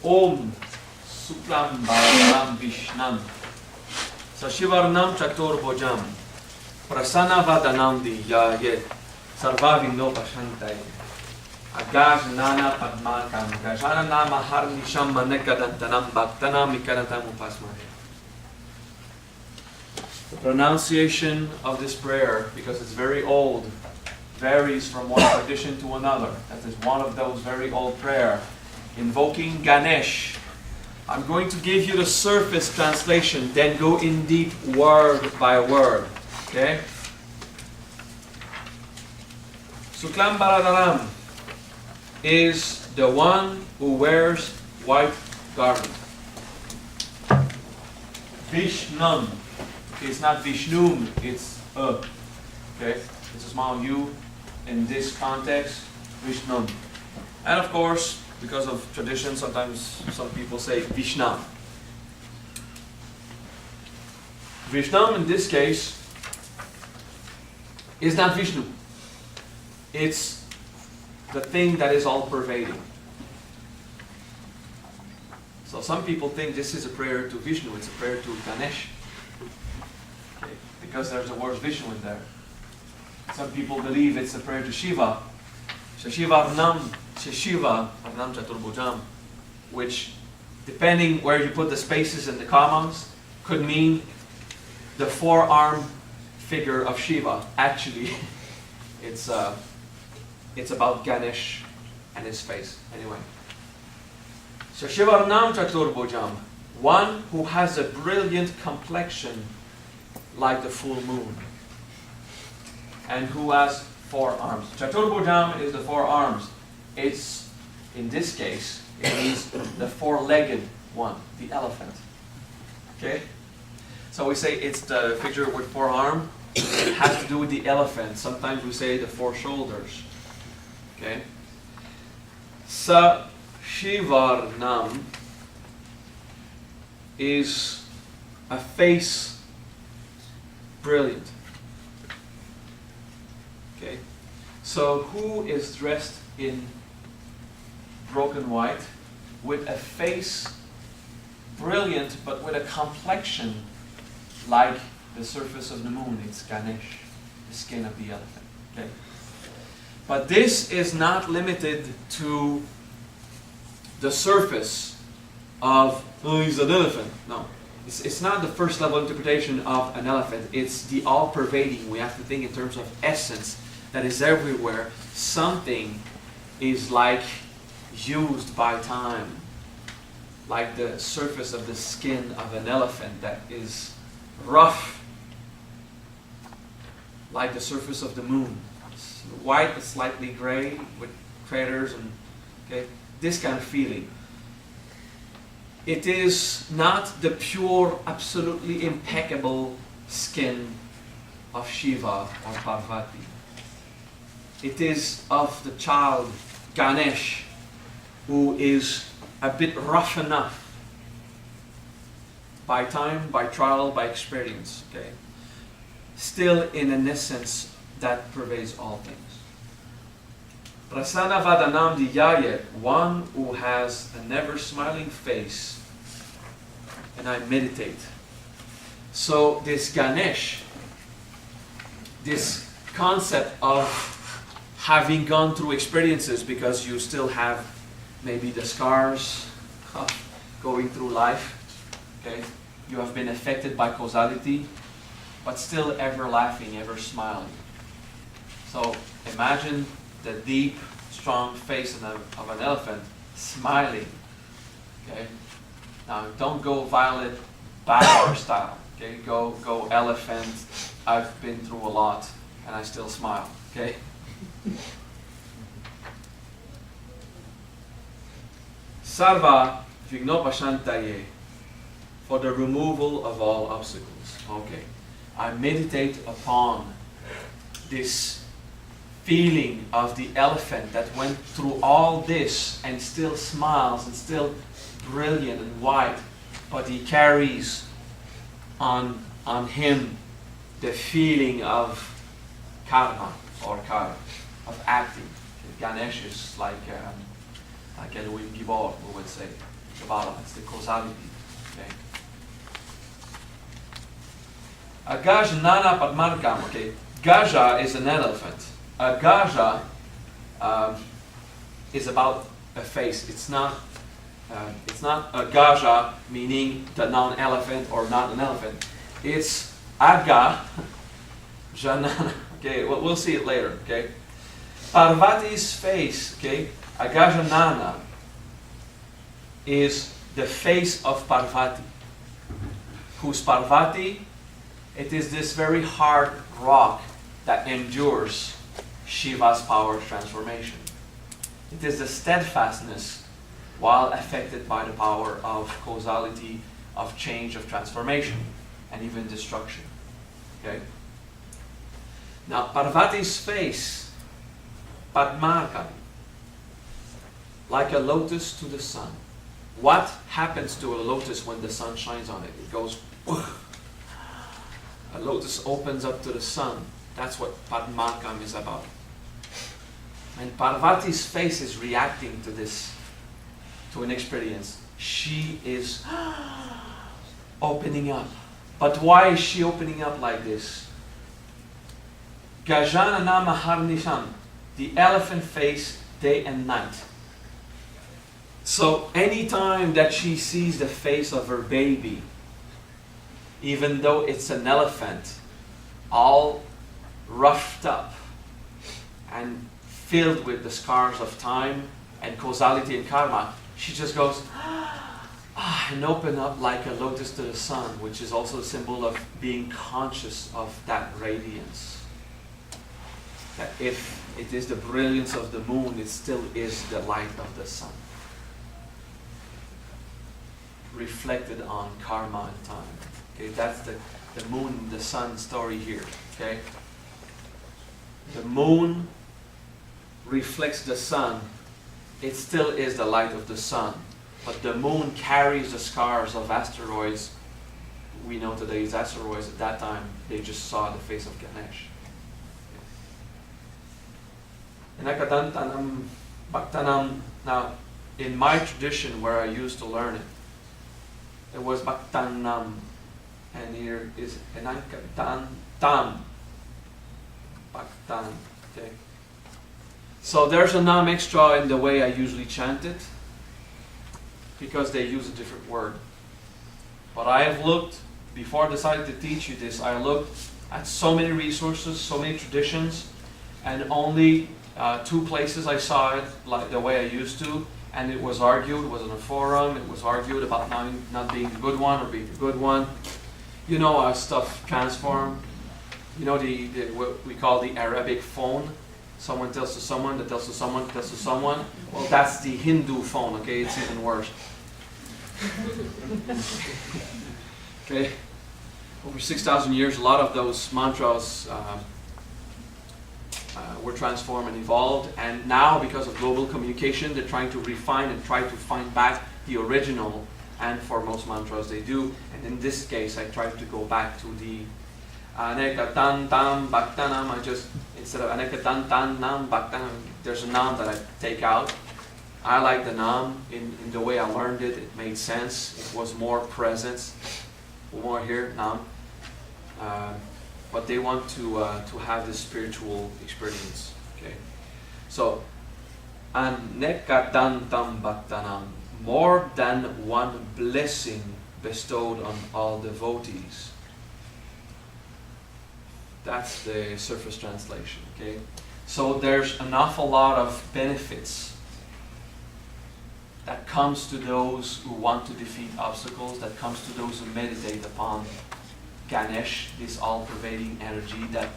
Om Suklam Bharadram Vishnam Sashivarnam Chaturbhujam Prasanna Vadanam Diyaye Sarvavino Pashantaye Agaj Nana Padmakam Gajana Nama Harnisham Manekadantanam Bhaktanam Mikaratam Upasmane. The pronunciation of this prayer, because it's very old, varies from one tradition to another. That is one of those very old prayers invoking Ganesh. I'm going to give you the surface translation, then go in deep word by word. Okay? Suklam Bharadaram is the one who wears white garment. Vishnam. It's not Vishnum, it's okay? It's a small U in this context, Vishnam. And of course, because of tradition, sometimes some people say Vishnam. Vishnam in this case is not Vishnu. It's the thing that is all pervading. So some people think this is a prayer to Vishnu, it's a prayer to Ganesh. Okay, because there's the word Vishnu in there. Some people believe it's a prayer to Shiva. Shashivarnam Chaturbhujam, which, depending where you put the spaces and the commas, could mean the four-arm figure of Shiva. Actually, it's about Ganesh and his face. Anyway. Shashivarnam Chaturbhujam, one who has a brilliant complexion like the full moon, and who has four arms. Chaturbhujam is the four arms. It's, in this case, it means the four-legged one, the elephant. Okay? So we say it's the figure with four arms. It has to do with the elephant. Sometimes we say the four shoulders. Okay? Sashivarnam is a face brilliant. Okay? So who is dressed in broken white with a face brilliant but with a complexion like the surface of the moon? It's Ganesh, the skin of the elephant. Okay? But this is not limited to the surface of, oh, he's an elephant. No. It's not the first level interpretation of an elephant. It's the all-pervading. We have to think in terms of essence that is everywhere. Something is like used by time. Like the surface of the skin of an elephant that is rough. Like the surface of the moon. It's white but slightly gray with craters and this kind of feeling. It is not the pure, absolutely impeccable skin of Shiva or Parvati. It is of the child Ganesh, who is a bit rough enough by time, by trial, by experience. Okay? Still in an essence that pervades all things. Prasanna Vadanam Diyaye, one who has a never smiling face, and I meditate. So this Ganesh, this concept of having gone through experiences, because you still have maybe the scars of going through life, okay? You have been affected by causality, but still ever laughing, ever smiling. So imagine the deep, strong face of an elephant smiling. Okay? Now don't go Violet Bauer style. Okay? Go elephant. I've been through a lot and I still smile. Okay? Sarva Vignopashantaye, for the removal of all obstacles. Okay. I meditate upon this feeling of the elephant that went through all this and still smiles and still brilliant and white, but he carries on him the feeling of karma or karma, of acting. Ganesh is like Elohim Gibor, we would say. Kabbalah. It's the causality. Okay. Agaja Nana Padmarkam. Okay. Gaja is an elephant. Agaja is about a face. It's not a gaja meaning the non-elephant or not an elephant. It's aga janana. Okay, well, we'll see it later. Okay, Parvati's face. Okay, agajanana is the face of Parvati. Who's Parvati? It is this very hard rock that endures Shiva's power transformation. It is the steadfastness while affected by the power of causality, of change, of transformation, and even destruction. Okay? Now, Parvati's face, Padmarkam, like a lotus to the sun. What happens to a lotus when the sun shines on it? It goes, a lotus opens up to the sun. That's what Padmarkam is about. And Parvati's face is reacting to this, to an experience. She is opening up. But why is she opening up like this? Gajanana Maharnisham, the elephant face, day and night. So anytime that she sees the face of her baby, even though it's an elephant, all roughed up and filled with the scars of time and causality and karma, she just goes and open up like a lotus to the sun, which is also a symbol of being conscious of that radiance. That if it is the brilliance of the moon, it still is the light of the sun, reflected on karma and time. Okay, that's the moon, the sun story here. Okay, the moon reflects the sun. It still is the light of the sun, but the moon carries the scars of asteroids. We know today's asteroids. At that time, they just saw the face of Ganesh. Now, in my tradition, where I used to learn it, it was Bhaktanam, and here is Enakadan Tam. Bhaktan. Okay. So there's a nam extra in the way I usually chant it, because they use a different word. But I have looked, before I decided to teach you this, I looked at so many resources, so many traditions, and only 2 places I saw it like the way I used to, and it was argued, it was in a forum, it was argued about not being a good one or being a good one. You know, stuff transform. You know, what we call the Arabic phone. Someone tells to someone, that tells to someone, that tells to someone. Well, that's the Hindu phone, okay? It's even worse. Okay? Over 6,000 years, a lot of those mantras were transformed and evolved. And now, because of global communication, they're trying to refine and try to find back the original. And for most mantras, they do. And in this case, I tried to go back to the Aneka Tan Tam Bhaktanam. I just, instead of Aneka Tan Tan Nam Bhaktanam, there's a nam that I take out. I like the nam in the way I learned it. It made sense. It was more presence, more here, nam. But they want to have this spiritual experience. Okay, so Aneka Tan Tam Bhaktanam, more than one blessing bestowed on all devotees. That's the surface translation, okay? So there's an awful lot of benefits that comes to those who want to defeat obstacles, that comes to those who meditate upon Ganesh, this all-pervading energy that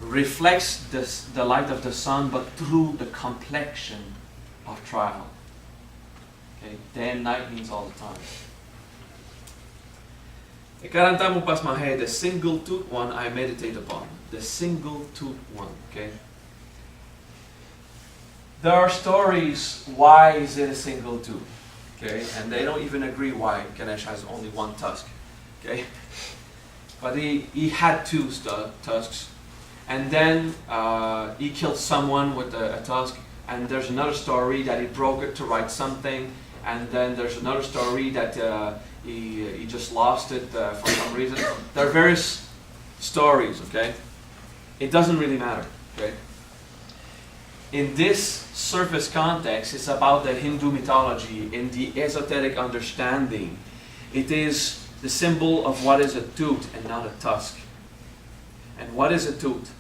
reflects the light of the sun, but through the complexion of trial. Okay? Day and night means all the time. Ikarantamu pas mahe, the single tooth one I meditate upon. The single tooth one, okay? There are stories, why is it a single tooth? Okay, and they don't even agree why Ganesh has only one tusk. Okay? But he had 2 tusks. And then he killed someone with a tusk. And there's another story that he broke it to write something. And then there's another story that he just lost it for some reason. There are various stories, okay? It doesn't really matter, okay? In this surface context, it's about the Hindu mythology in the esoteric understanding. It is the symbol of what is a tooth and not a tusk. And what is a tooth?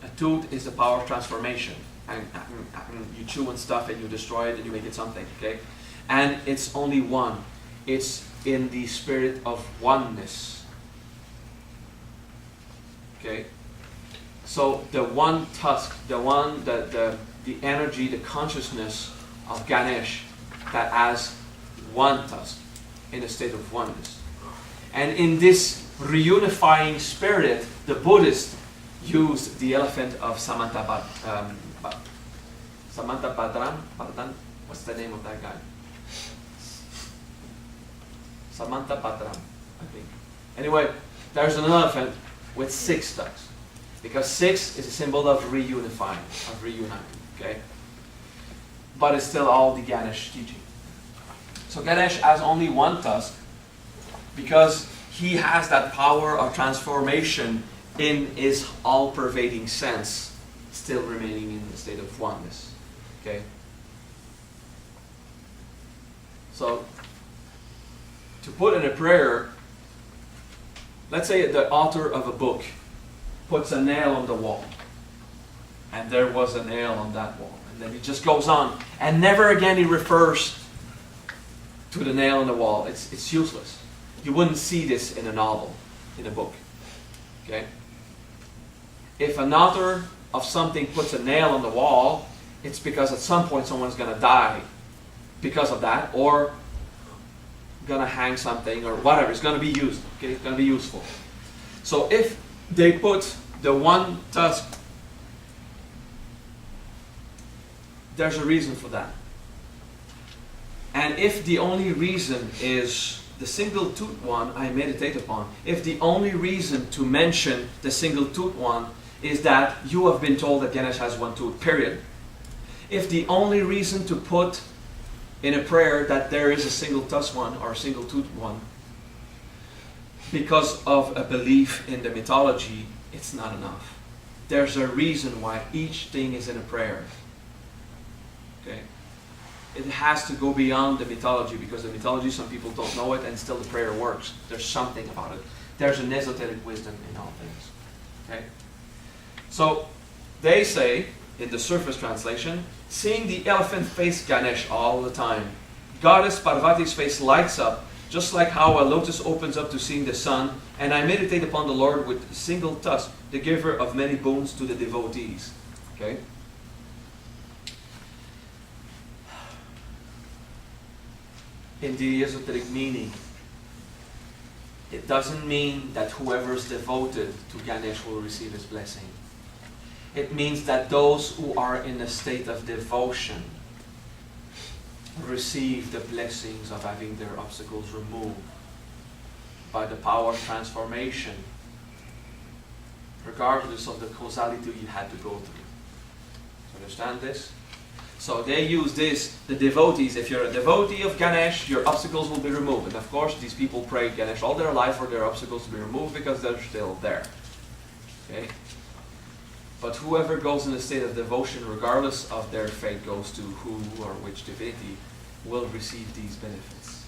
A tooth is the power of transformation. And you chew on stuff and you destroy it and you make it something, okay? And it's only one. It's in the spirit of oneness. Okay? So the one tusk, the energy, the consciousness of Ganesh that has one tusk in a state of oneness. And in this reunifying spirit, the Buddhists used the elephant of Samantabhadran. What's the name of that guy? Samantabhadran, I think. Anyway, there's an elephant with 6 tusks. Because 6 is a symbol of reunifying, of reuniting, okay? But it's still all the Ganesh teaching. So Ganesh has only one tusk because he has that power of transformation in his all-pervading sense, still remaining in the state of oneness, okay? So, to put in a prayer, let's say the author of a book puts a nail on the wall. And there was a nail on that wall. And then he just goes on. And never again he refers to the nail on the wall. It's useless. You wouldn't see this in a novel, in a book. Okay? If an author of something puts a nail on the wall, it's because at some point someone's going to die because of that, or going to hang something, or whatever. It's going to be used. Okay? It's going to be useful. So if they put the one tusk, there's a reason for that. And if the only reason is the single tooth one I meditate upon, if the only reason to mention the single tooth one is that you have been told that Ganesh has one tooth, period. If the only reason to put in a prayer that there is a single tusk one or a single tooth one, because of a belief in the mythology, it's not enough. There's a reason why each thing is in a prayer. Okay? It has to go beyond the mythology, because the mythology, some people don't know it, and still the prayer works. There's something about it. There's an esoteric wisdom in all things. Okay? So, they say, in the surface translation, seeing the elephant face Ganesh all the time, Goddess Parvati's face lights up, just like how a lotus opens up to seeing the sun, and I meditate upon the Lord with a single tusk, the giver of many boons to the devotees. Okay? In the esoteric meaning, it doesn't mean that whoever is devoted to Ganesh will receive his blessing. It means that those who are in a state of devotion receive the blessings of having their obstacles removed by the power of transformation, regardless of the causality you had to go through. Understand this? So they use this, the devotees. If you're a devotee of Ganesh, your obstacles will be removed. And of course, these people pray Ganesh all their life for their obstacles to be removed because they're still there. Okay? But whoever goes in a state of devotion, regardless of their fate goes to who or which divinity, will receive these benefits.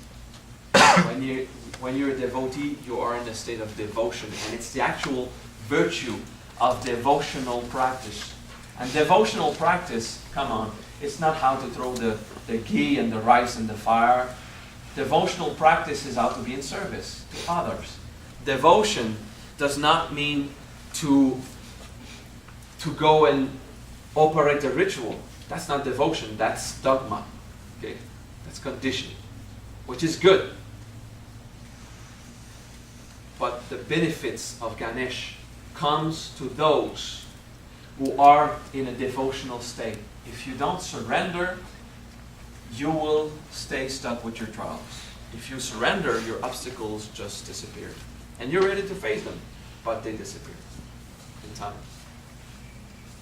When you're a devotee, you are in a state of devotion. And it's the actual virtue of devotional practice. And devotional practice, come on, it's not how to throw the ghee and the rice in the fire. Devotional practice is how to be in service to others. Devotion does not mean to go and operate a ritual. That's not devotion, that's dogma. Okay? That's conditioning, which is good. But the benefits of Ganesh comes to those who are in a devotional state. If you don't surrender, you will stay stuck with your trials. If you surrender, your obstacles just disappear. And you're ready to face them, but they disappear in time.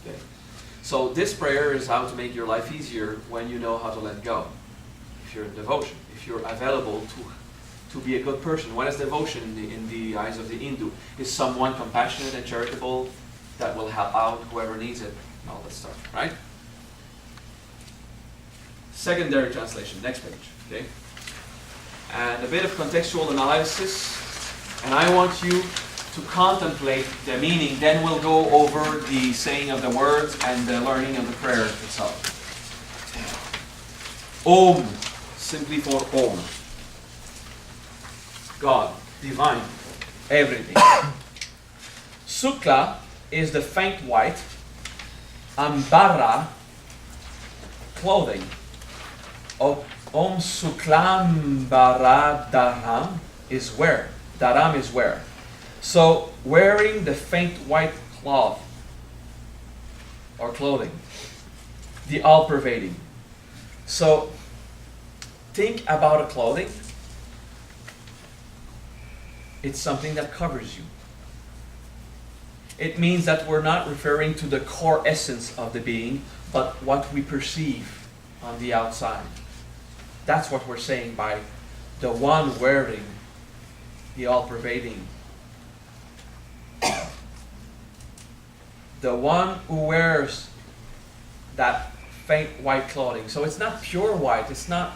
Okay. So this prayer is how to make your life easier when you know how to let go. if you're in devotion, if you're available to be a good person. What is devotion in the eyes of the Hindu? Is someone compassionate and charitable that will help out whoever needs it, and all that stuff, right? Secondary translation, next page, okay? And a bit of contextual analysis, and I want you to contemplate the meaning, then we'll go over the saying of the words and the learning of the prayer itself. Om, simply for Om. God, divine, everything. Sukla is the faint white. Ambara, clothing. Om Suklambara Dharam is where? Dharam is where? So, wearing the faint white cloth or clothing, the all-pervading. So, think about a clothing. It's something that covers you. It means that we're not referring to the core essence of the being, but what we perceive on the outside. That's what we're saying by the one wearing the all-pervading. The one who wears that faint white clothing. So it's not pure white, it's not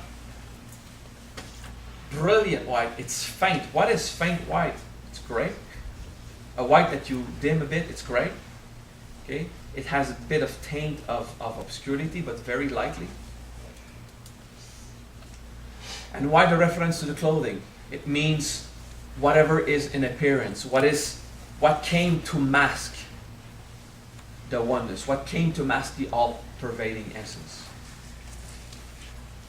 brilliant white, it's faint. What is faint white? It's gray. A white that you dim a bit, it's gray. Okay? It has a bit of taint of obscurity, but very lightly. And why the reference to the clothing? It means whatever is in appearance, what came to mask the oneness, what came to mask the all-pervading essence.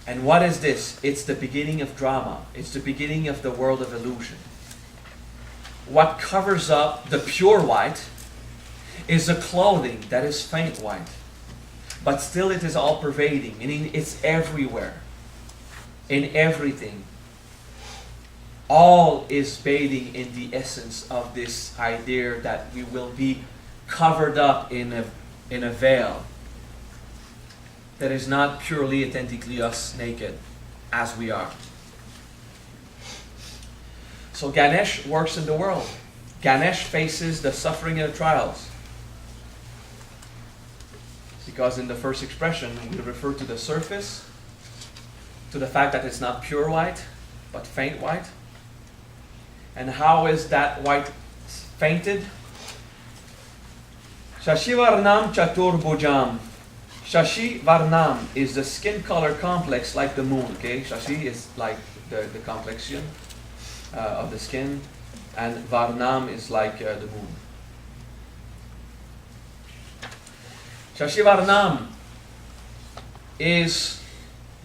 And what is this? It's the beginning of drama. It's the beginning of the world of illusion. What covers up the pure white is a clothing that is faint white. But still it is all-pervading, meaning it's everywhere, in everything. All is bathing in the essence of this idea that we will be covered up in a veil that is not purely, authentically us naked as we are. So Ganesh works in the world. Ganesh faces the suffering and the trials. Because in the first expression, we refer to the surface, to the fact that it's not pure white, but faint white. And how is that white fainted? Shashi Varnam Chatur Bhujam. Shashi Varnam is the skin color complex like the moon. Okay, Shashi is like the complexion of the skin, and Varnam is like the moon. Shashi Varnam is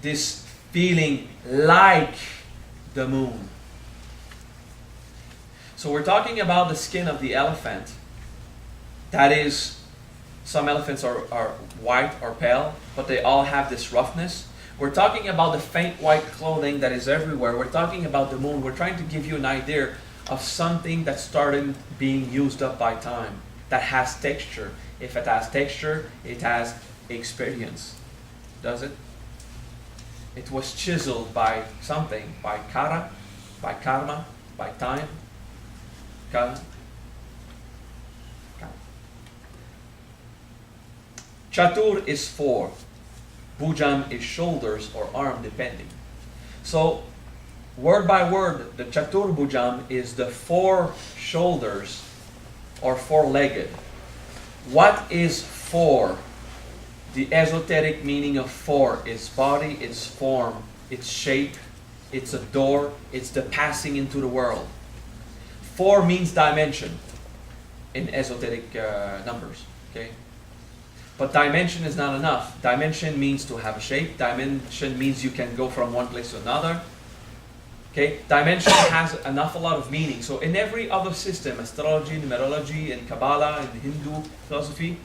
this feeling like the moon. So we're talking about the skin of the elephant. That is, some elephants are white or pale, but they all have this roughness. We're talking about the faint white clothing that is everywhere. We're talking about the moon. We're trying to give you an idea of something that started being used up by time, that has texture. If it has texture, it has experience. Does it? It was chiseled by something, by kara, by karma, by time. Kara. Chatur is 4. Bhujam is shoulders or arm, depending. So, word by word, the Chatur Bhujam is the 4 shoulders or 4-legged. What is 4? The esoteric meaning of 4 is body, its form, its shape, it's a door, it's the passing into the world. 4 means dimension in esoteric numbers. Okay? But dimension is not enough. Dimension means to have a shape. Dimension means you can go from one place to another. Okay? Dimension has an awful lot of meaning. So in every other system, astrology, numerology, and Kabbalah, and Hindu philosophy,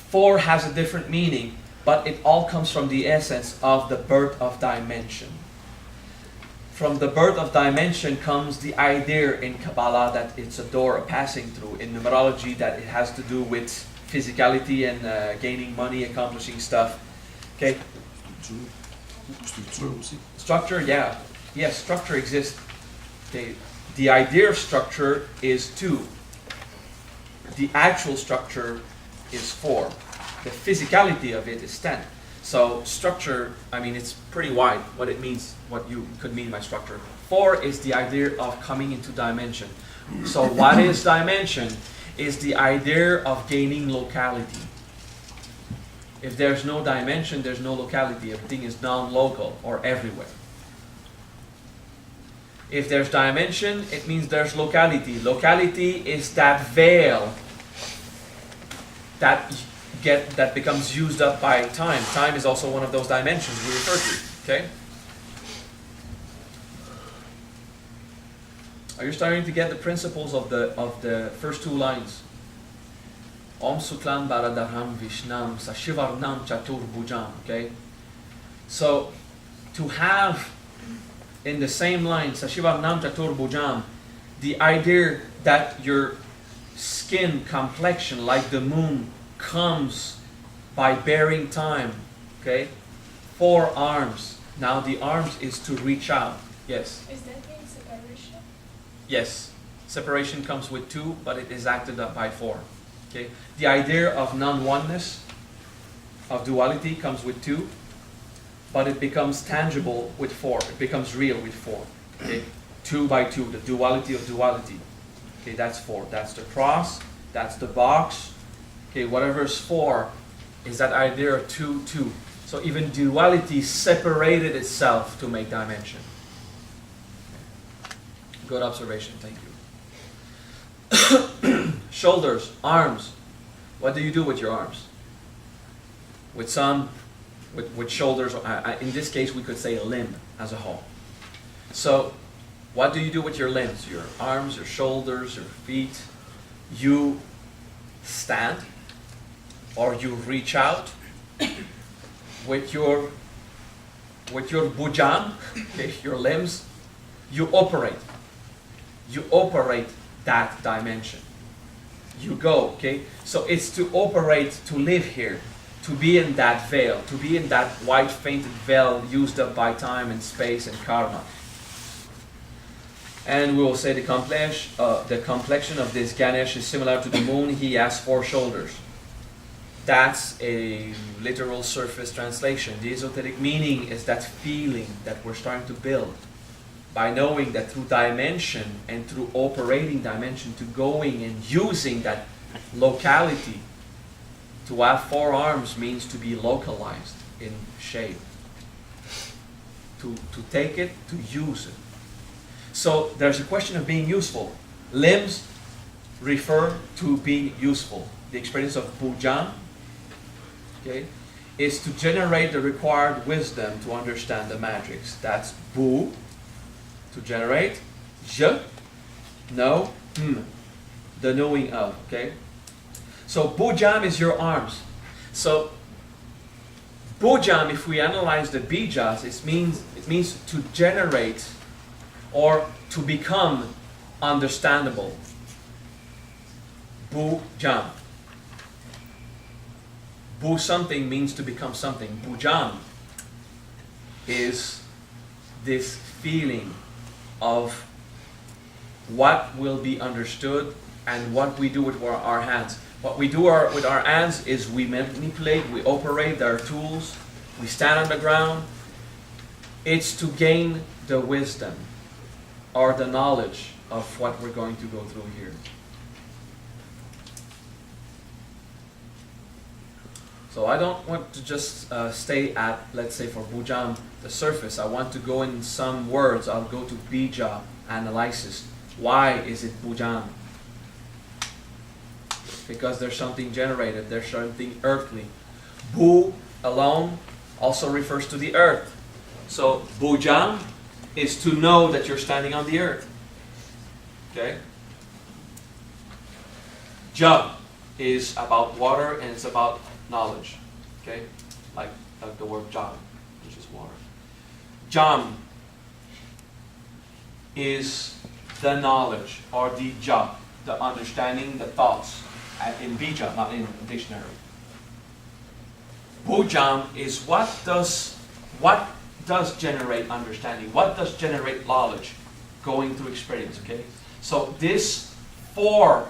4 has a different meaning, but it all comes from the essence of the birth of dimension. From the birth of dimension comes the idea in Kabbalah that it's a door, a passing through. In numerology, that it has to do with physicality and gaining money, accomplishing stuff. Okay? Structure aussi. Structure, yeah. Yes, structure exists. The idea of structure is 2. The actual structure is 4. The physicality of it is 10. So structure, I mean, it's pretty wide what it means, what you could mean by structure. 4 is the idea of coming into dimension. So what is dimension? Is the idea of gaining locality. If there's no dimension, there's no locality. Everything is non-local or everywhere. If there's dimension, it means there's locality. Locality is that veil that becomes used up by time. Time is also one of those dimensions we refer to. Okay? Are you starting to get the principles of the first 2 lines? Om Suklam Baradarham Vishnam Sashivarnam Chatur Bhujam. Okay? So to have in the same line, Sashivarnam Chatur Bhujam, the idea that your skin complexion, like the moon, comes by bearing time. Okay? 4 arms. Now the arms is to reach out. Yes? Is that mean separation? Yes. Separation comes with 2, but it is acted up by 4. Okay? The idea of non-oneness, of duality, comes with 2, but it becomes tangible with 4. It becomes real with 4. Okay? 2 by 2, the duality of duality. Okay, that's 4. That's the cross, that's the box. Okay, whatever is 4 is that idea of 2, 2. So even duality separated itself to make dimension. Good observation, thank you. Shoulders, arms. What do you do with your arms? With shoulders, in this case we could say a limb as a whole. So, what do you do with your limbs? Your arms, your shoulders, your feet. You stand, or you reach out with your bujam, okay, your limbs. You operate. You operate that dimension. You go, okay? So it's to operate, to live here, to be in that veil, to be in that white fainted veil used up by time and space and karma. And we will say the complexion of this Ganesh is similar to the moon. He has 4 shoulders. That's a literal surface translation. The esoteric meaning is that feeling that we're starting to build by knowing that through dimension and through operating dimension, to going and using that locality. To have 4 arms means to be localized in shape. To take it, to use it. So there's a question of being useful. Limbs refer to being useful. The experience of Bujam, okay, is to generate the required wisdom to understand the matrix. That's Bu, to generate. Je, know. The knowing of. Okay. So Bujam is your arms. So Bujam, if we analyze the bijas, it means to generate or to become understandable. Bujam. Bu something means to become something. Bujam is this feeling of what will be understood and what we do with our hands. What we do with our hands is we manipulate, we operate, there are tools, we stand on the ground. It's to gain the wisdom or the knowledge of what we're going to go through here. So I don't want to just stay at, let's say for Bujam, the surface. I want to go in some words. I'll go to Bija analysis. Why is it Bujam? Because there's something generated, there's something earthly. Bu alone also refers to the earth. So Bujam is to know that you're standing on the earth. Okay? Ja is about water and it's about knowledge. Okay? Like the word Jam, which is water. Jam is the knowledge or the Ja, the understanding, the thoughts. In Bija, not in dictionary. Bujam is what does generate understanding? What does generate knowledge? Going through experience, okay? So this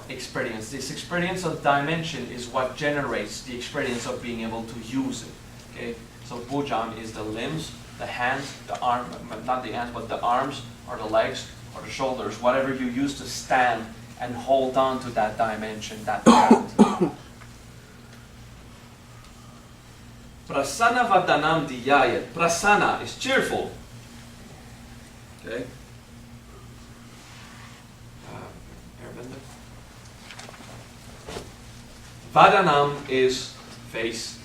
experience, this experience of dimension is what generates the experience of being able to use it, okay? So bujang is the limbs, the hands, the arm, not the hands, but the arms or the legs or the shoulders, whatever you use to stand and hold on to that dimension, that reality. Prasanna vadanam diyayat. Prasanna is cheerful. Okay? Vadanam is face.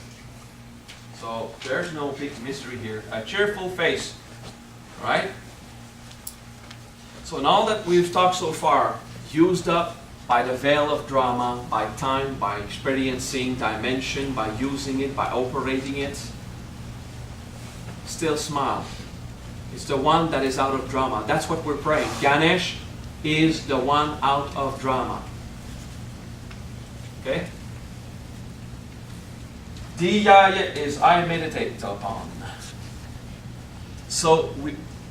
So there's no big mystery here. A cheerful face. Right? So in all that we've talked so far, used up by the veil of drama, by time, by experiencing dimension, by using it, by operating it, still smile. It's the one that is out of drama. That's what we're praying. Ganesh is the one out of drama. Okay? Dhyaya is I meditate upon. So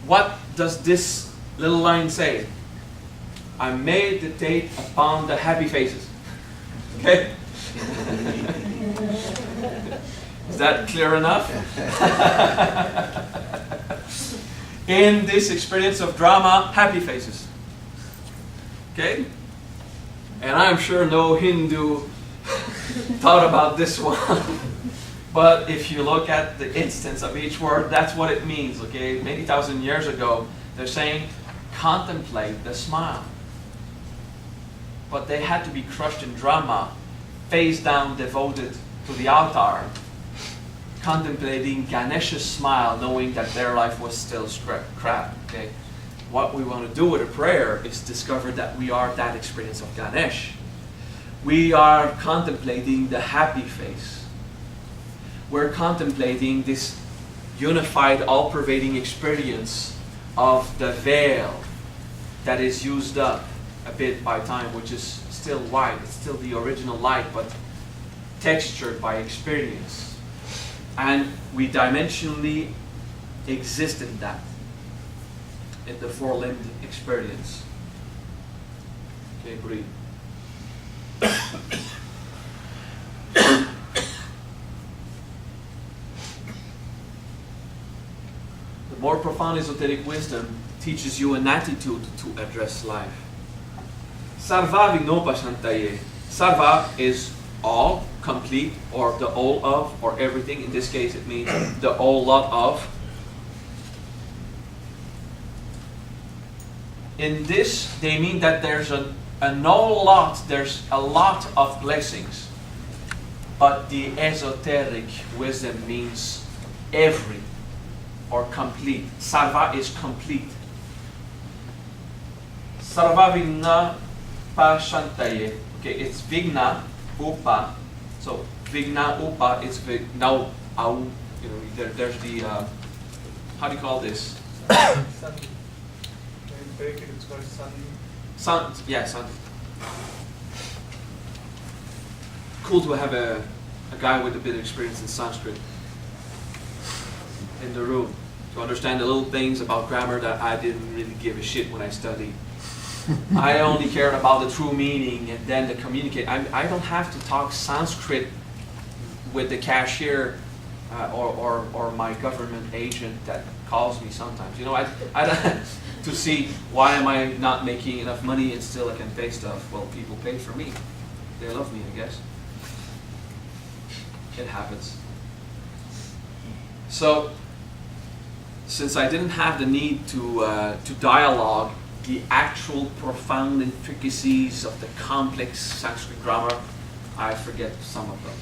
what does this little line say? I meditate upon the happy faces. Okay? Is that clear enough? In this experience of drama, happy faces. Okay? And I'm sure no Hindu thought about this one. But if you look at the instance of each word, that's what it means. Okay? Many thousand years ago, they're saying, contemplate the smile. But they had to be crushed in drama, face down, devoted to the altar, contemplating Ganesha's smile, knowing that their life was still crap. Okay? What we want to do with a prayer is discover that we are that experience of Ganesh. We are contemplating the happy face. We're contemplating this unified, all-pervading experience of the veil that is used up a bit by time, which is still white. It's still the original light, but textured by experience. And we dimensionally exist in that, in the four-limbed experience. Okay, breathe. The more profound esoteric wisdom teaches you an attitude to address life. Sarva vignopashantaye. Sarva is all, complete, or the all of, or everything. In this case, it means the all lot of. In this, they mean that there's there's a lot of blessings. But the esoteric wisdom means every, or complete. Sarva is complete. Sarva vigna pashantaye. Okay, it's vigna upa. So vigna upa is now au. You know, there's the how do you call this? Sun. In Greek it's called sun. Sun. Yeah, sun. Cool to have a guy with a bit of experience in Sanskrit in the room to understand the little things about grammar that I didn't really give a shit when I studied. I only cared about the true meaning and then to communicate. I don't have to talk Sanskrit with the cashier or my government agent that calls me sometimes. You know, I to see why am I not making enough money and still I can pay stuff. Well, people pay for me. They love me, I guess. It happens. So, since I didn't have the need to dialogue the actual profound intricacies of the complex Sanskrit grammar, I forget some of them.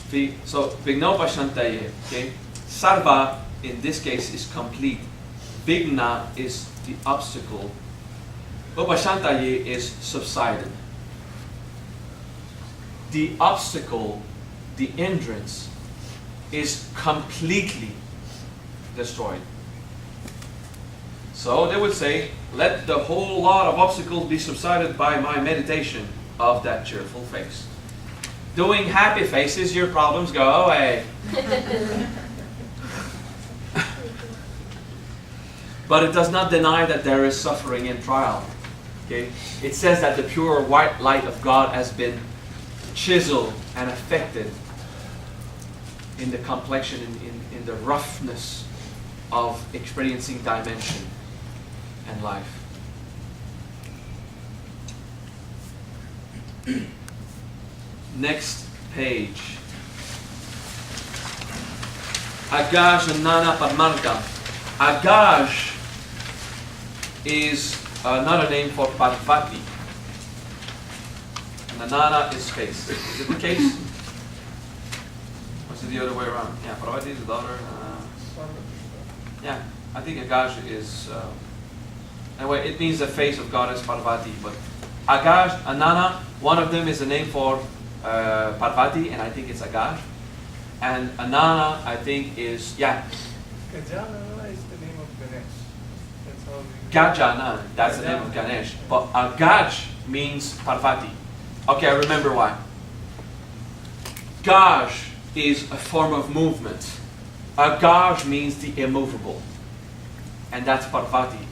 Okay. So, Vignopashantaye, okay. Sarva in this case is complete. Vigna is the obstacle. Upashantaye is subsided. The obstacle, the hindrance, is completely destroyed. So they would say, let the whole lot of obstacles be subsided by my meditation of that cheerful face. Doing happy faces, your problems go away. But it does not deny that there is suffering and trial. Okay? It says that the pure white light of God has been chiseled and affected in the complexion, in the roughness of experiencing dimension and life. Next page. Agaj and Nana Parmarka. Agaj is another name for Parvati. And Nana is face. Is it the case? Or is it the other way around? Yeah, Parvati is the daughter. Yeah, I think Agaj is... anyway, it means the face of goddess Parvati. But Agaj, Anana, one of them is a name for Parvati, and I think it's Agaj. And Anana, I think, is, yeah. Gajana is the name of Ganesh. That's how we... Gajana, that's the name of Ganesh. But Agaj means Parvati. Okay, I remember why. Gaj is a form of movement. Agaj means the immovable. And that's Parvati,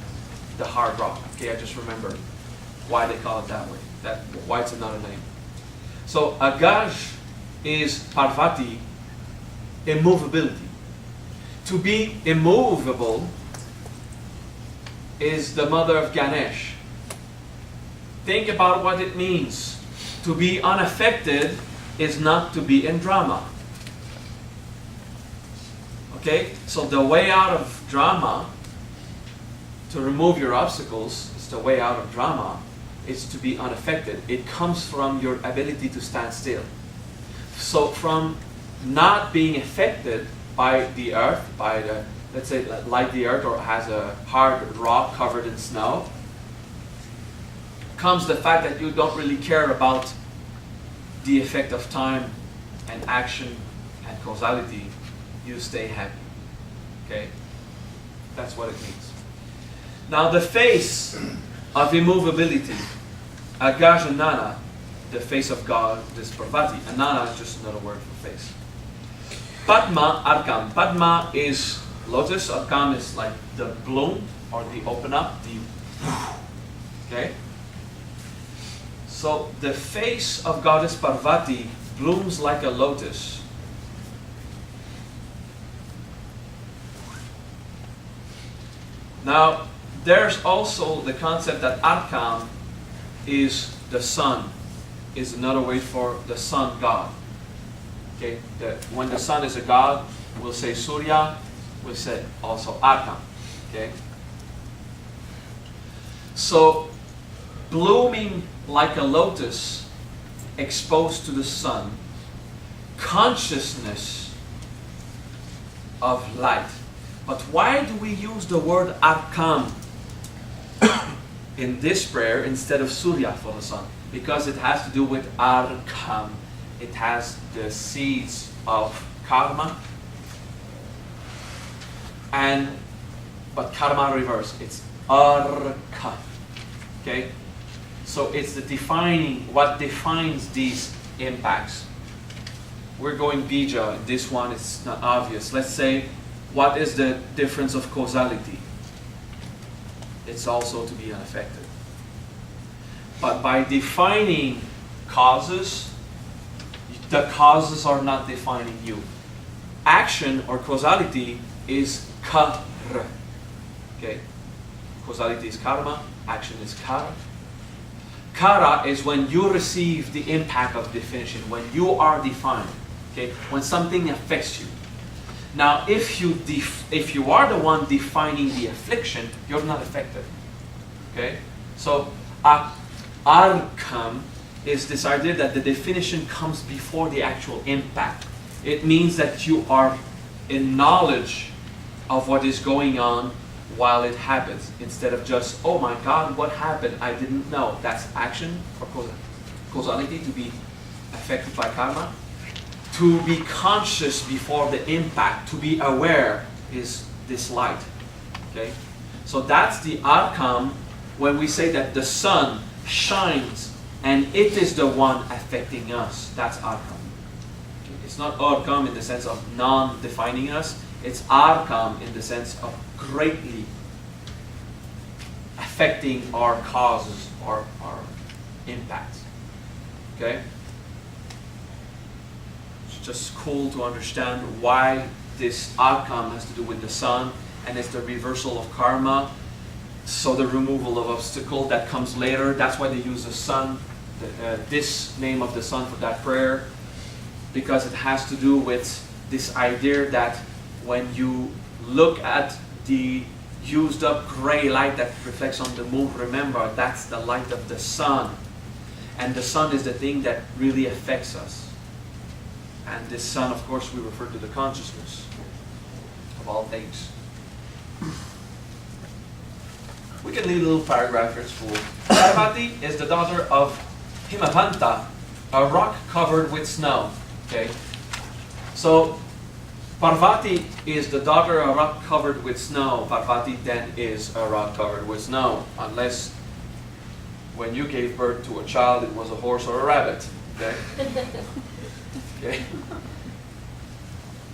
the hard rock. Okay, I just remember why they call it that way. Why it's another name. So Agaj is Parvati, immovability. To be immovable is the mother of Ganesh. Think about what it means. To be unaffected is not to be in drama. Okay? So the way out of drama, to remove your obstacles, is the way out of drama, is to be unaffected. It comes from your ability to stand still. So from not being affected by the earth, by the, let's say, like the earth or has a hard rock covered in snow, comes the fact that you don't really care about the effect of time and action and causality. You stay happy. Okay? That's what it means. Now the face of immovability, Agaj and Nana, the face of God, this Parvati. And Nana is just another word for face. Padma, Arkam. Padma is lotus. Arkam is like the bloom or the open up. Okay? So the face of goddess Parvati blooms like a lotus. Now, there's also the concept that Arkam is the sun, is another way for the sun god. Okay, when the sun is a god, we'll say Surya, we'll say also Arkam. Okay? So, blooming like a lotus, exposed to the sun, consciousness of light. But why do we use the word Arkam in this prayer instead of Surya for the sun? Because it has to do with Arkam. It has the seeds of karma. But karma reverse. It's Arka. Okay? So it's the defining, what defines these impacts. We're going bija. This one is not obvious. Let's say, what is the difference of causality? It's also to be unaffected. But by defining causes, the causes are not defining you. Action or causality is kar. Okay? Causality is karma, action is kara. Kara is when you receive the impact of definition, when you are defined. Okay? When something affects you. Now, if you are the one defining the affliction, you're not affected. Okay? So, arkam is this idea that the definition comes before the actual impact. It means that you are in knowledge of what is going on while it happens, instead of just, oh my God, what happened? I didn't know. That's action or causality, to be affected by karma. To be conscious before the impact, to be aware, is this light. Okay? So that's the arkam when we say that the sun shines and it is the one affecting us. That's arkam. Okay? It's not arkam in the sense of non-defining us. It's arkam in the sense of greatly affecting our causes, our impacts. Okay? It's just cool to understand why this outcome has to do with the sun, and it's the reversal of karma. So the removal of obstacle that comes later. That's why they use the sun, this name of the sun for that prayer, because it has to do with this idea that when you look at the used up gray light that reflects on the moon, remember that's the light of the sun. And the sun is the thing that really affects us. And this sun, of course, we refer to the consciousness of all things. We can leave a little paragraph here, it's cool. Parvati is the daughter of Himavanta, a rock covered with snow. Okay? So, Parvati is the daughter of a rock covered with snow. Parvati then is a rock covered with snow. Unless when you gave birth to a child, it was a horse or a rabbit. Okay? Okay?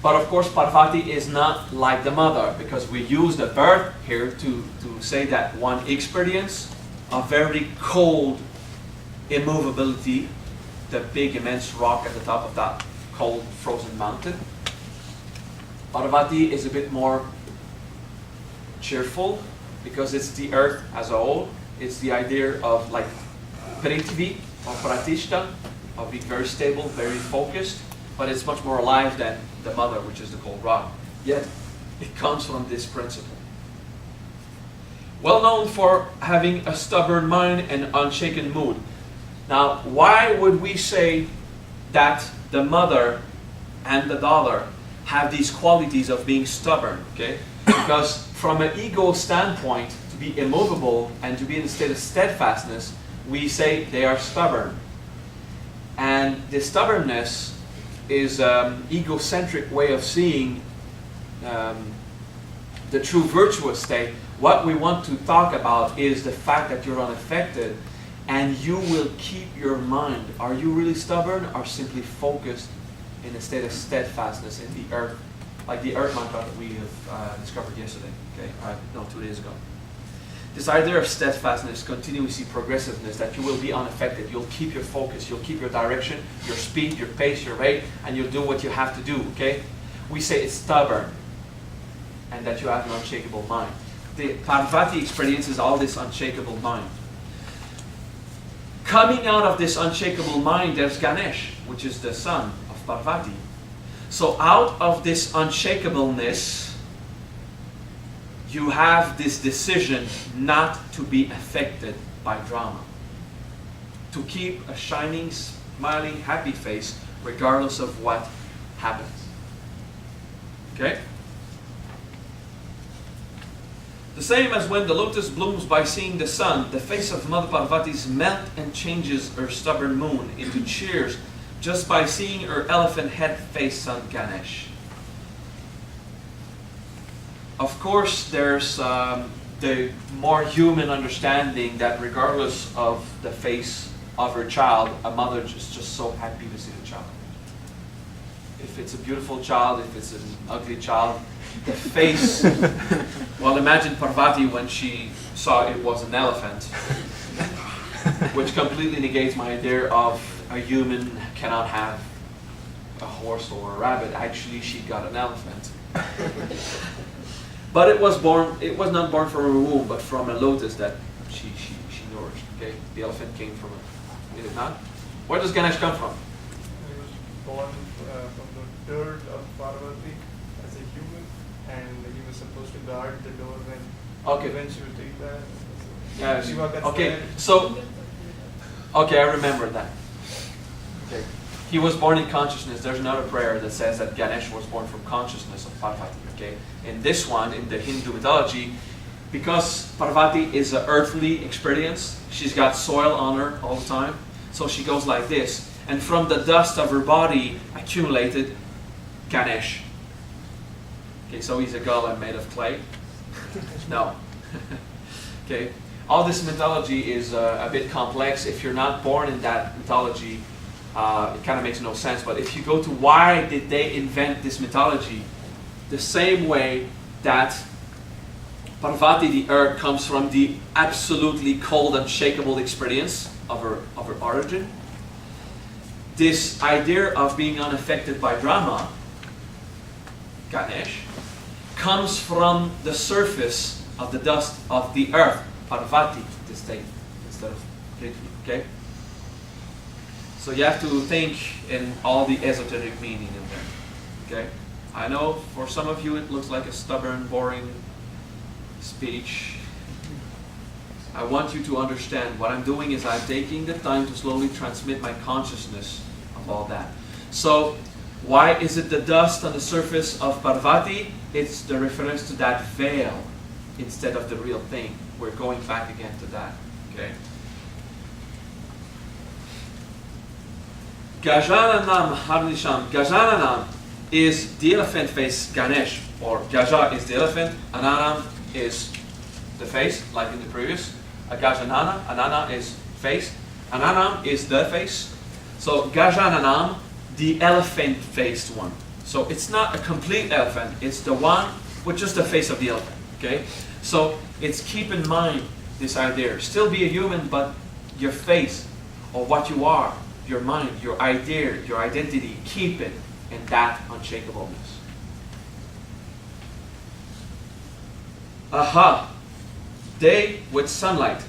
But of course, Parvati is not like the mother, because we use the birth here to say that one experience a very cold immovability, the big immense rock at the top of that cold frozen mountain. Parvati is a bit more cheerful, because it's the earth as a whole. It's the idea of like Prithvi or Pratishta, of being very stable, very focused, but it's much more alive than the mother, which is the cold rock. Yet, it comes from this principle. Well known for having a stubborn mind and unshaken mood. Now, why would we say that the mother and the daughter have these qualities of being stubborn? Okay? Because from an ego standpoint, to be immovable and to be in a state of steadfastness, we say they are stubborn. And the stubbornness is an egocentric way of seeing the true virtuous state. What we want to talk about is the fact that you're unaffected and you will keep your mind. Are you really stubborn or simply focused in a state of steadfastness in the earth? Like the earth mantra that we have discovered yesterday, okay? No, 2 days ago. This idea of steadfastness, continuity, progressiveness, that you will be unaffected. You'll keep your focus, you'll keep your direction, your speed, your pace, your rate, and you'll do what you have to do, okay? We say it's stubborn, and that you have an unshakable mind. The Parvati experiences all this unshakable mind. Coming out of this unshakable mind, there's Ganesh, which is the son of Parvati. So out of this unshakableness, you have this decision not to be affected by drama. To keep a shining, smiling, happy face regardless of what happens. Okay? The same as when the lotus blooms by seeing the sun, the face of Mother Parvati melt and changes her stubborn moon into cheers just by seeing her elephant head face son Ganesh. Of course, there's the more human understanding that regardless of the face of her child, a mother is just so happy to see the child. If it's a beautiful child, if it's an ugly child, the face, well, imagine Parvati when she saw it was an elephant, which completely negates my idea of a human cannot have a horse or a rabbit. Actually, she got an elephant. But it was not born from her womb, but from a lotus that she nourished. Okay? The elephant came from it. Did it not? Where does Ganesh come from? He was born from the dirt of Parvati as a human, and he was supposed to guard the door when she would take that. Yeah. Shiva gets Okay. there. So, okay, I remember that. Okay. He was born in consciousness. There's another prayer that says that Ganesh was born from consciousness of Parvati. Okay. In this one, in the Hindu mythology, because Parvati is an earthly experience, she's got soil on her all the time. So she goes like this. And from the dust of her body accumulated Ganesh. Okay, so he's a golem made of clay? No. Okay. All this mythology is a bit complex. If you're not born in that mythology, it kind of makes no sense. But if you go to why did they invent this mythology, the same way that Parvati, the earth, comes from the absolutely cold, unshakable experience of her origin. This idea of being unaffected by drama, Ganesh, comes from the surface of the dust of the earth, Parvati, this state, instead of Prithvi, okay? So you have to think in all the esoteric meaning in there, okay? I know for some of you it looks like a stubborn, boring speech. I want you to understand what I'm doing is I'm taking the time to slowly transmit my consciousness of all that. So why is it the dust on the surface of Parvati? It's the reference to that veil instead of the real thing. We're going back again to that, okay? Gajananam Harnisham. Gajananam is the elephant face Ganesh, or Gaja is the elephant, Ananam is the face, like in the previous. Gajanana, Anana is face, Ananam is the face. So Gajananam, the elephant-faced one. So it's not a complete elephant, it's the one with just the face of the elephant, okay? So it's keep in mind this idea. Still be a human, but your face, or what you are, your mind, your idea, your identity, keep it in that unshakableness. Aha, day with sunlight.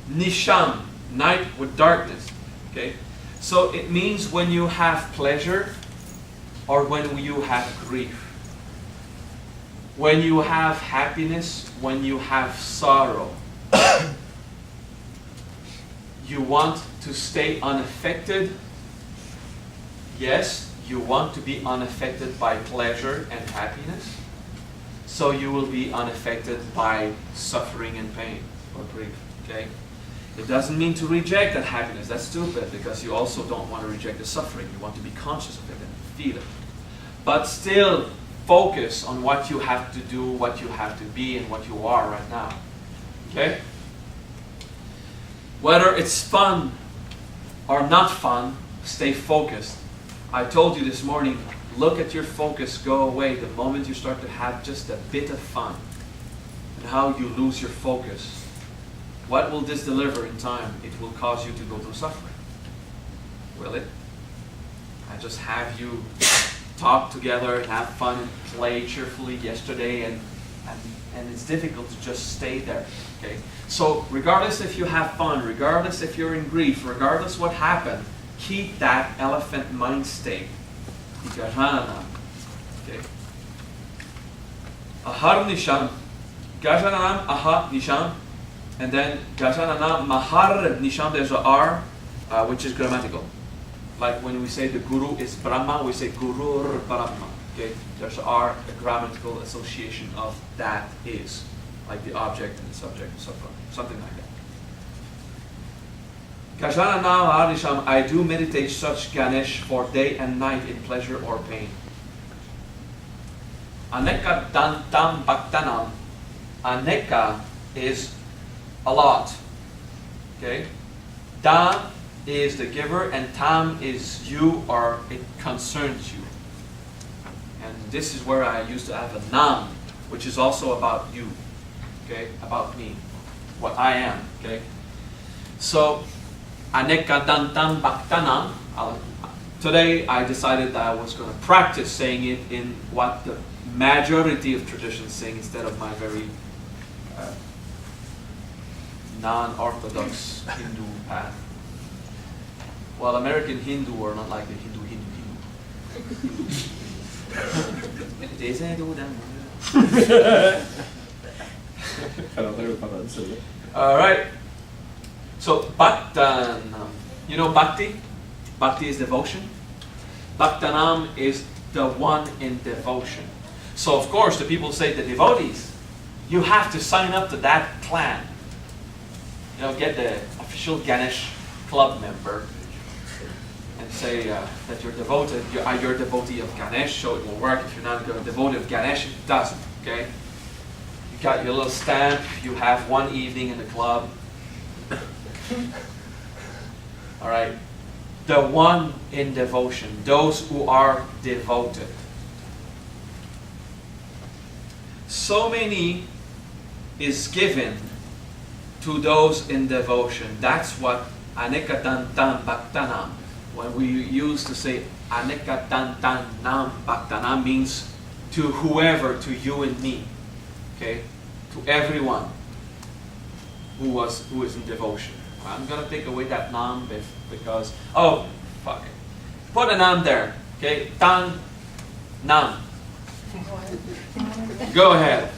Nisham, night with darkness. Okay? So it means when you have pleasure or when you have grief. When you have happiness, when you have sorrow. You want to stay unaffected. Yes, you want to be unaffected by pleasure and happiness. So you will be unaffected by suffering and pain or grief. Okay? It doesn't mean to reject that happiness. That's stupid, because you also don't want to reject the suffering. You want to be conscious of it and feel it. But still focus on what you have to do, what you have to be, and what you are right now. Okay? Whether it's fun or not fun, stay focused. I told you this morning, look at your focus go away the moment you start to have just a bit of fun, and how you lose your focus. What will this deliver in time? It will cause you to go through suffering. Will it? I just have you talk together and have fun and play cheerfully yesterday, and it's difficult to just stay there. Okay? So regardless if you have fun, regardless if you're in grief, regardless what happened, keep that elephant mind state. Okay? Ahar Nisham. Gajananam Aha Nisham. And then Gajananam Mahar Nisham, there's a R, which is grammatical. Like when we say the Guru is Brahma, we say Gurur Brahma. Okay? There's a R, a grammatical association of that is. Like the object and the subject and so forth. Something like that. Gajananam Harisham, I do meditate such Ganesh for day and night in pleasure or pain. Aneka Dantam Bhaktanam. Aneka is a lot. Okay? Dan is the giver and Tam is you, or it concerns you. And this is where I used to have a Nam, which is also about you. Okay? About me. What I am. Okay? So, Aneka Dantam Bhaktanam. Today I decided that I was going to practice saying it in what the majority of traditions sing instead of my very non-orthodox Hindu path. Well, American Hindu are not like the Hindu. Alright. So, Bhaktanam. You know Bhakti? Bhakti is devotion. Bhaktanam is the one in devotion. So, of course, the people say the devotees, you have to sign up to that clan. You know, get the official Ganesh club member and say that you're devoted, you're a devotee of Ganesh, so it will work. If you're not a devotee of Ganesh, it doesn't, okay? You got your little stamp, you have one evening in the club. Alright, the one in devotion, those who are devoted. So many is given to those in devotion. That's what anekatantam bhaktanam. When we used to say anekatantam bhaktanam means to whoever, to you and me. Okay? To everyone who is in devotion. I'm gonna take away that nam because oh fuck it. Put a nam there. Okay? Tan nam. Go ahead.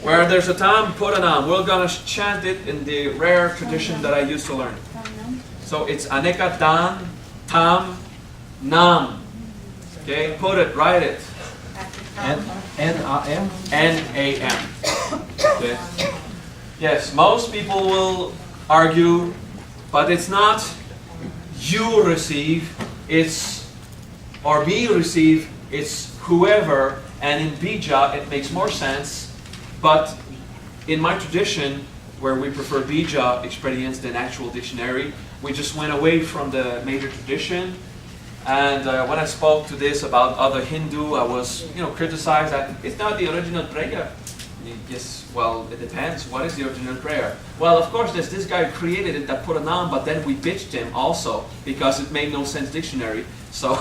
Where there's a tam, put a nam. We're gonna chant it in the rare tradition that I used to learn. So it's aneka dan tam nam. Okay, put it, write it. N-A-M? N-A-M. Okay. Yes, most people will argue, but it's not you receive, it's or we receive, it's whoever, and in bija it makes more sense, but in my tradition, where we prefer bija experience than actual dictionary, we just went away from the major tradition. And when I spoke to this about other Hindu, I was, criticized that it's not the original prayer. Yes, well, it depends. What is the original prayer? Well, of course, there's this guy who created it that put a nam, but then we bitched him also because it made no sense dictionary. So,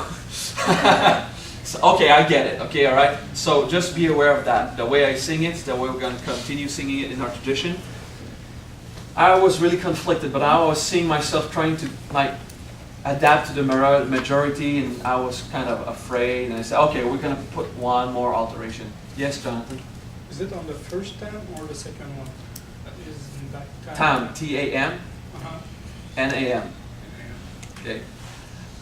okay, I get it. Okay, all right. So just be aware of that. The way I sing it, the way we're going to continue singing it in our tradition. I was really conflicted, but I was seeing myself trying to adapt to the majority, and I was kind of afraid. And I said, okay, we're going to put one more alteration. Yes, Jonathan. Is it on the first tam or the second one? That is in that Tam, T-A-M, N-A-M. Okay.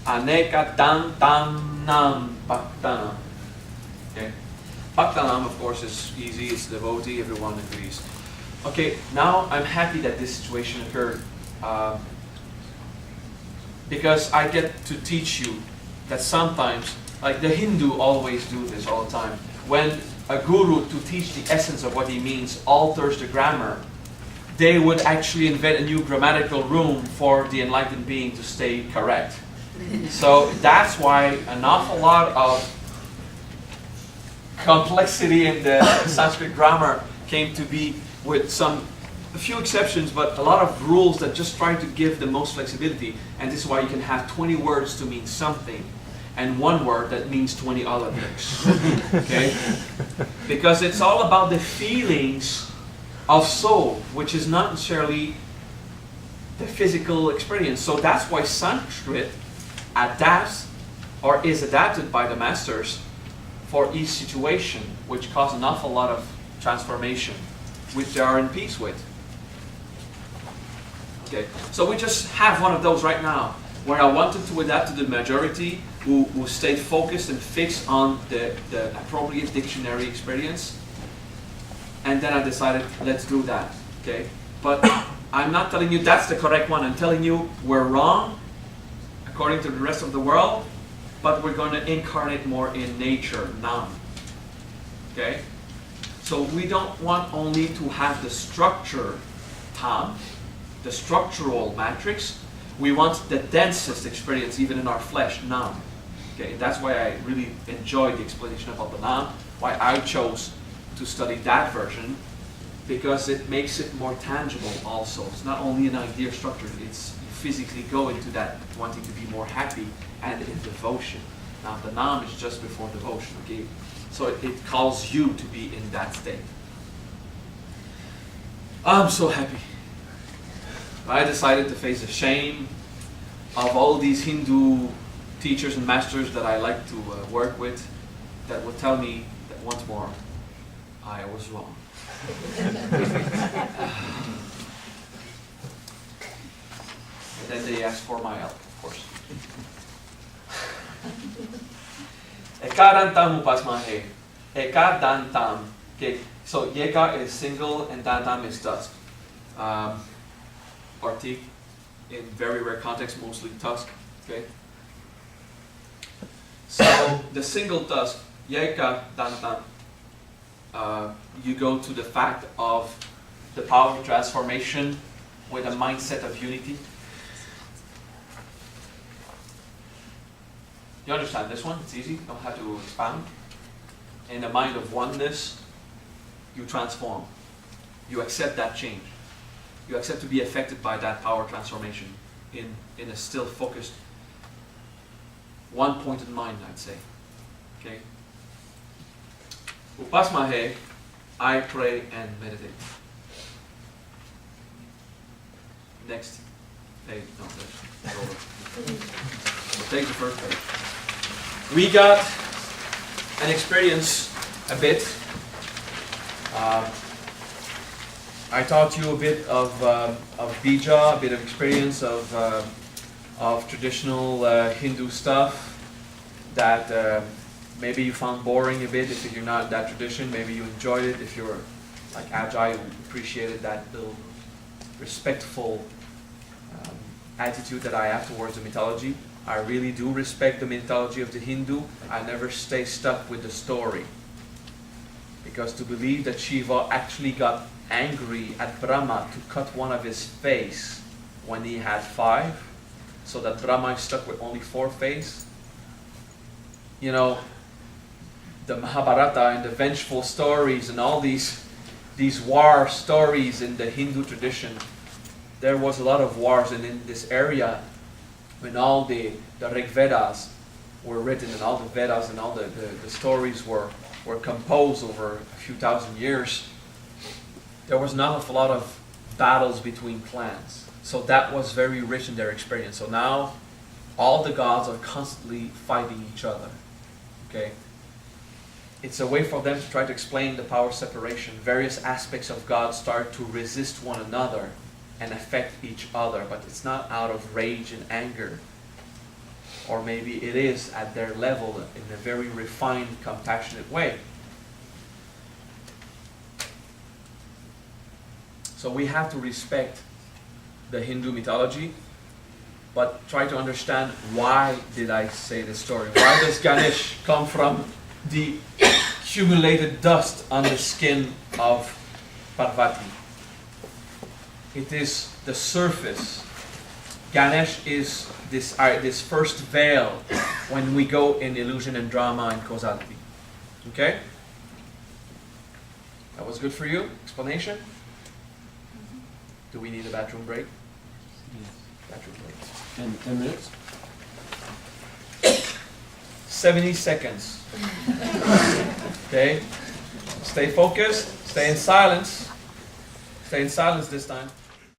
Aneka tam tam nam bhaktanam. Okay. Bhaktanam, of course, is easy. It's devotee. Everyone agrees. Okay. Now I'm happy that this situation occurred because I get to teach you that sometimes, like the Hindu always do this all the time. When a guru, to teach the essence of what he means, alters the grammar, they would actually invent a new grammatical room for the enlightened being to stay correct. So that's why an awful lot of complexity in the Sanskrit grammar came to be, with a few exceptions, but a lot of rules that just try to give the most flexibility. And this is why you can have 20 words to mean something, and one word that means 20 other things. Okay? Because it's all about the feelings of soul, which is not necessarily the physical experience. So that's why Sanskrit adapts, or is adapted by the masters for each situation, which causes an awful lot of transformation, which they are in peace with. Okay, so we just have one of those right now, where I wanted to adapt to the majority who stayed focused and fixed on the appropriate dictionary experience. And then I decided, let's do that. Okay, but I'm not telling you that's the correct one. I'm telling you we're wrong, according to the rest of the world, but we're going to incarnate more in nature now. Okay? So we don't want only to have the structure tam, the structural matrix. We want the densest experience even in our flesh, nam. Okay, that's why I really enjoyed the explanation about the nam, why I chose to study that version, because it makes it more tangible also. It's not only an idea structure, it's you physically go into that wanting to be more happy and in devotion. Now the nam is just before devotion, okay? So it calls you to be in that state. I'm so happy. I decided to face the shame of all these Hindu teachers and masters that I like to work with, that would tell me that once more, I was wrong. And then they asked for my help, of course. Ekadantam upasmahe. Ekadantam. Okay, so yeka is single and dantam is tusk. Or teeth, in very rare context, mostly tusk. Okay. So the single tusk, yeka dantam, you go to the fact of the power of transformation with a mindset of unity. You understand this one? It's easy. You don't have to expound. In a mind of oneness, you transform. You accept that change. You accept to be affected by that power transformation in a still focused, one pointed mind, I'd say. Okay? Upasmahe, I pray and meditate. Next page. No, that's over. We'll take the first page. We got an experience a bit. I taught you a bit of bija, a bit of experience of traditional Hindu stuff that maybe you found boring a bit if you're not in that tradition. Maybe you enjoyed it if you're like Ajay, who appreciated that little respectful attitude that I have towards the mythology. I really do respect the mythology of the Hindu. I never stay stuck with the story. Because to believe that Shiva actually got angry at Brahma to cut one of his face when he had 5, so that Brahma is stuck with only 4 face. You know, the Mahabharata and the vengeful stories and all these war stories in the Hindu tradition, there was a lot of wars, and in this area, when all the Rig Vedas were written and all the Vedas and all the stories were composed over a few thousand years, there was not a lot of battles between clans. So that was very rich in their experience. So now all the gods are constantly fighting each other. Okay? It's a way for them to try to explain the power separation. Various aspects of God start to resist one another and affect each other, but it's not out of rage and anger. Or maybe it is at their level in a very refined, compassionate way. So we have to respect the Hindu mythology, but try to understand, why did I say this story? Why does Ganesh come from the accumulated dust on the skin of Parvati? It is the surface. Ganesh is this first veil when we go in illusion and drama and causality. Okay? That was good for you? Explanation? Do we need a bathroom break? Yes. Bathroom break. And 10 minutes? 70 seconds. Okay? Stay focused. Stay in silence. Stay in silence this time.